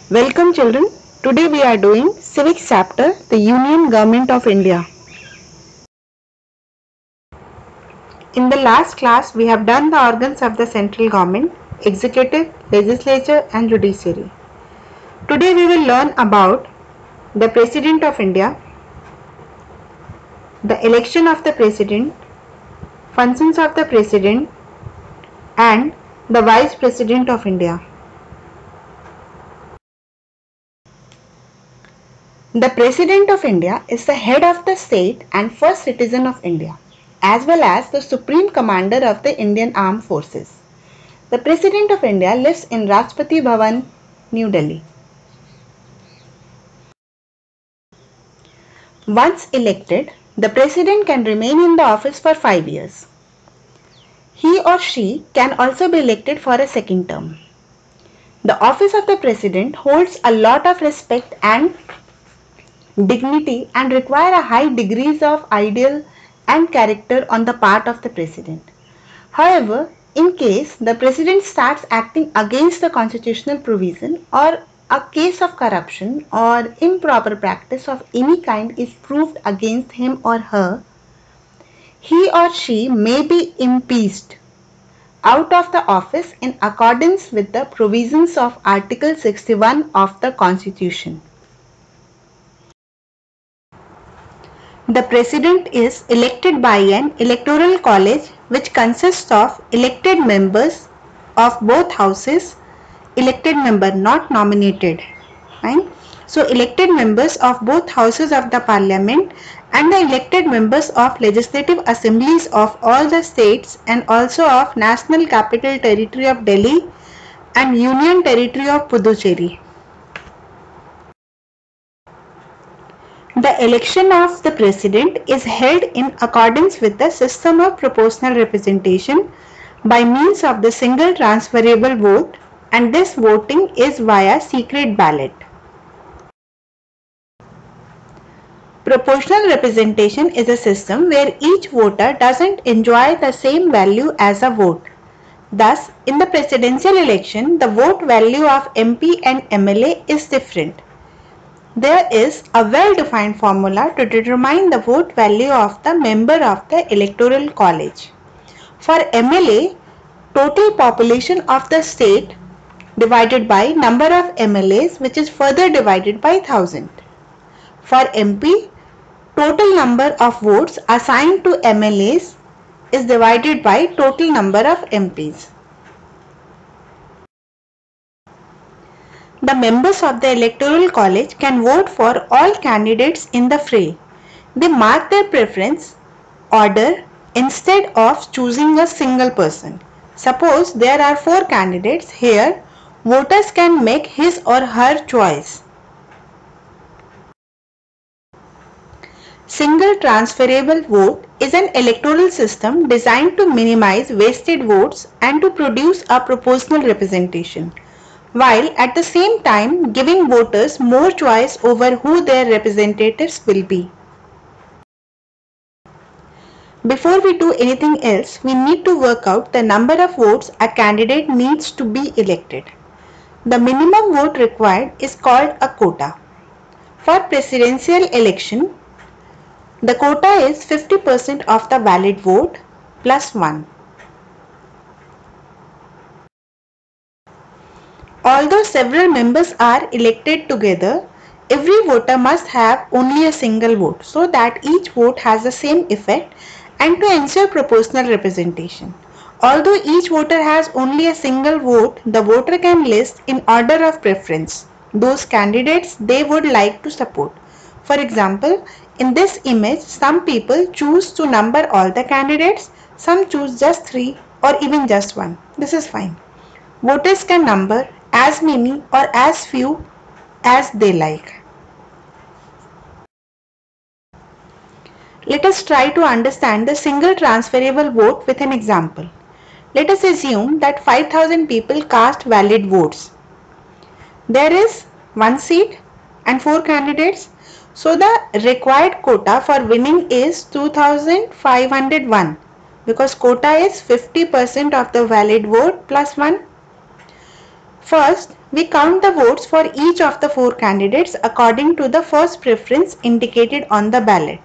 Welcome children. Today we are doing Civics chapter, the Union Government of India. In the last class we have done the organs of the central government, executive, legislature and judiciary. Today we will learn about the President of India, the election of the President, functions of the President and the Vice President of India. The President of India is the head of the state and first citizen of India, as well as the supreme commander of the Indian Armed Forces. The President of India lives in Rashtrapati Bhavan, New Delhi. Once elected, the President can remain in the office for 5 years. He or she can also be elected for a second term. The office of the President holds a lot of respect and dignity and require a high degrees of ideal and character on the part of the President. However, in case the President starts acting against the constitutional provision or a case of corruption or improper practice of any kind is proved against him or her, he or she may be impeached out of the office in accordance with the provisions of Article 61 of the Constitution. The President is elected by an electoral college which consists of elected members of both houses, elected member not nominated. Fine. So elected members of both houses of the parliament and the elected members of legislative assemblies of all the states and also of National Capital Territory of Delhi and Union Territory of Puducherry. The election of the President is held in accordance with the system of proportional representation by means of the single transferable vote, and this voting is via secret ballot. Proportional representation is a system where each voter doesn't enjoy the same value as a vote. Thus, in the presidential election, the vote value of MP and MLA is different. There is a well-defined formula to determine the vote value of the member of the electoral college. For MLA, total population of the state divided by number of MLAs, which is further divided by 1000. For MP, total number of votes assigned to MLAs is divided by total number of MPs. The members of the electoral college can vote for all candidates in the fray. They mark their preference order instead of choosing a single person. Suppose there are 4 candidates here, voters can make his or her choice. Single transferable vote is an electoral system designed to minimize wasted votes and to produce a proportional representation, while at the same time giving voters more choice over who their representatives will be. Before we do anything else, we need to work out the number of votes a candidate needs to be elected. The minimum vote required is called a quota. For presidential election, the quota is 50% of the valid vote plus 1. Although several members are elected together, every voter must have only a single vote so that each vote has the same effect and to ensure proportional representation. Although each voter has only a single vote, the voter can list in order of preference those candidates they would like to support. For example, in this image, some people choose to number all the candidates, some choose just 3 or even just 1. This is fine. Voters can number as many or as few as they like. Let us try to understand the single transferable vote with an example. Let us assume that 5000 people cast valid votes. There is 1 seat and 4 candidates. So the required quota for winning is 2501 because quota is 50% of the valid vote plus 1. First, we count the votes for each of the 4 candidates according to the first preference indicated on the ballot.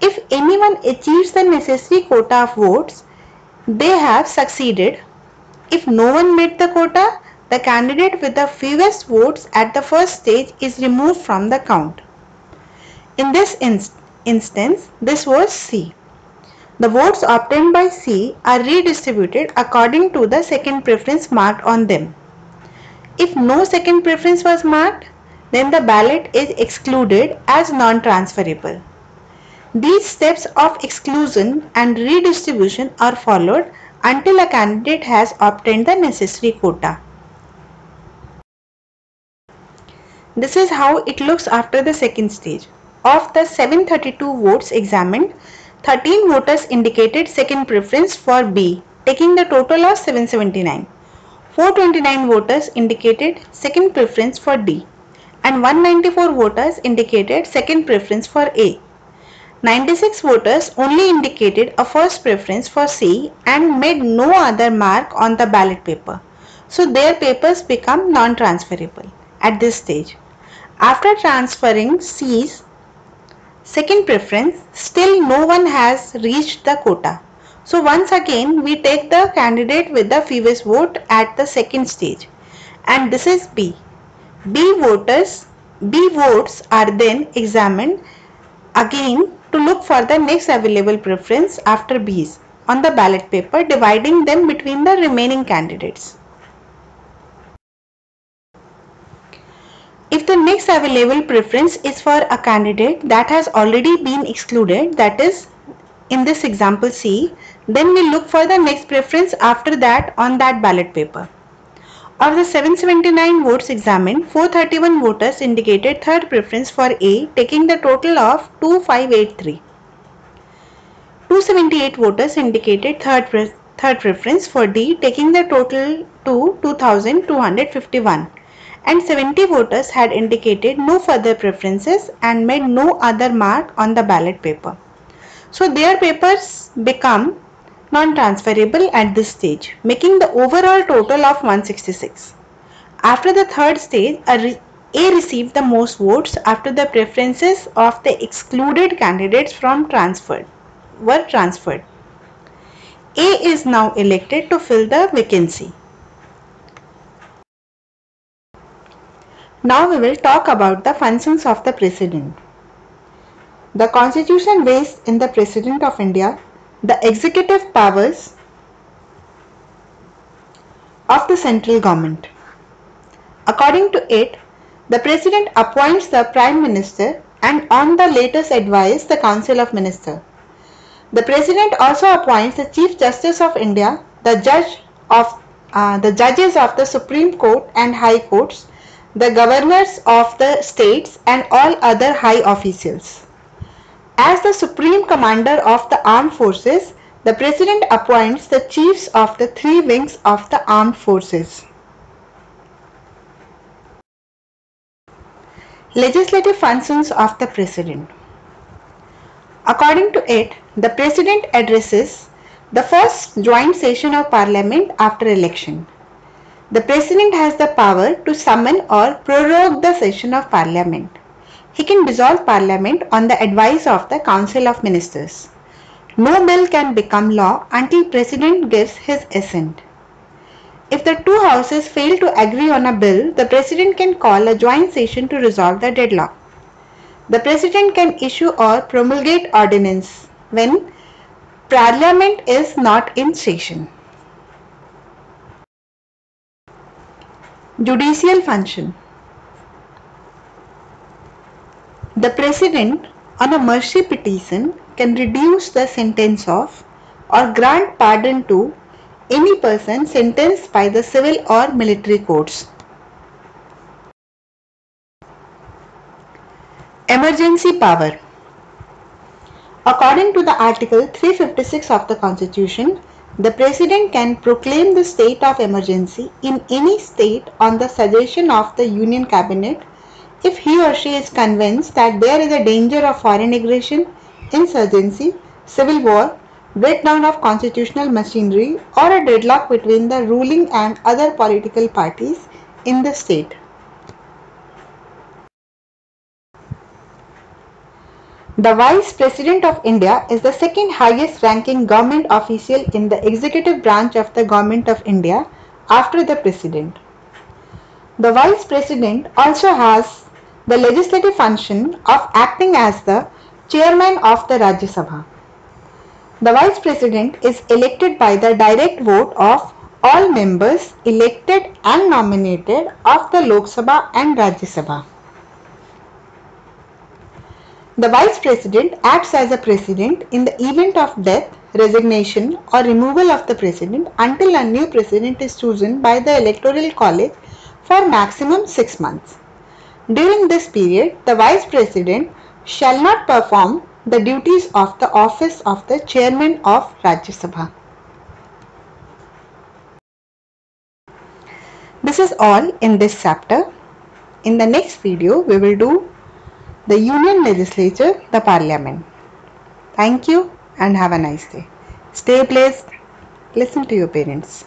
If anyone achieves the necessary quota of votes, they have succeeded. If no one met the quota, the candidate with the fewest votes at the first stage is removed from the count. In this instance, this was C. The votes obtained by C are redistributed according to the second preference marked on them. If no second preference was marked, then the ballot is excluded as non-transferable. These steps of exclusion and redistribution are followed until a candidate has obtained the necessary quota. This is how it looks after the second stage. Of the 732 votes examined, 13 voters indicated second preference for B, taking the total of 779. 429 voters indicated second preference for D, and 194 voters indicated second preference for A. 96 voters only indicated a first preference for C and made no other mark on the ballot paper, so their papers become non-transferable at this stage. After transferring C's second preference, still no one has reached the quota. So once again we take the candidate with the fewest vote at the second stage, and this is B. B votes are then examined again to look for the next available preference after B's on the ballot paper, dividing them between the remaining candidates. If the next available preference is for a candidate that has already been excluded, that is in this example C, then we look for the next preference after that on that ballot paper. Of the 779 votes examined, 431 voters indicated third preference for A, taking the total of 2583. 278 voters indicated third preference for D, taking the total to 2251. And 70 voters had indicated no further preferences and made no other mark on the ballot paper. So their papers become non-transferable at this stage, making the overall total of 166. After the third stage, A received the most votes after the preferences of the excluded candidates were transferred. A is now elected to fill the vacancy. Now we will talk about the functions of the President. The Constitution vests in the President of India the executive powers of the central government. According to it, the President appoints the Prime Minister and on the latest advice the Council of Ministers. The President also appoints the Chief Justice of India, the judges of the Supreme Court and High Courts, the governors of the states and all other high officials. As the Supreme Commander of the Armed Forces, the President appoints the chiefs of the 3 wings of the Armed Forces. Legislative functions of the President. According to it, the President addresses the first joint session of Parliament after election. The President has the power to summon or prorogue the session of Parliament. He can dissolve Parliament on the advice of the Council of Ministers. No bill can become law until President gives his assent. If the 2 houses fail to agree on a bill, the President can call a joint session to resolve the deadlock. The President can issue or promulgate ordinance when Parliament is not in session. Judicial function. The President on a mercy petition can reduce the sentence of or grant pardon to any person sentenced by the civil or military courts. Emergency power. According to the Article 356 of the Constitution, the President can proclaim the state of emergency in any state on the suggestion of the Union Cabinet if he or she is convinced that there is a danger of foreign aggression, insurgency, civil war, breakdown of constitutional machinery, or a deadlock between the ruling and other political parties in the state. The Vice President of India is the second highest ranking government official in the executive branch of the Government of India after the President. The Vice President also has the legislative function of acting as the Chairman of the Rajya Sabha. The Vice President is elected by the direct vote of all members elected and nominated of the Lok Sabha and Rajya Sabha. The Vice President acts as a President in the event of death, resignation or removal of the President until a new President is chosen by the Electoral College for maximum 6 months. During this period, the Vice President shall not perform the duties of the office of the Chairman of Rajya Sabha. This is all in this chapter. In the next video, we will do the Union Legislature, the Parliament. Thank you and have a nice day. Stay blessed. Listen to your parents.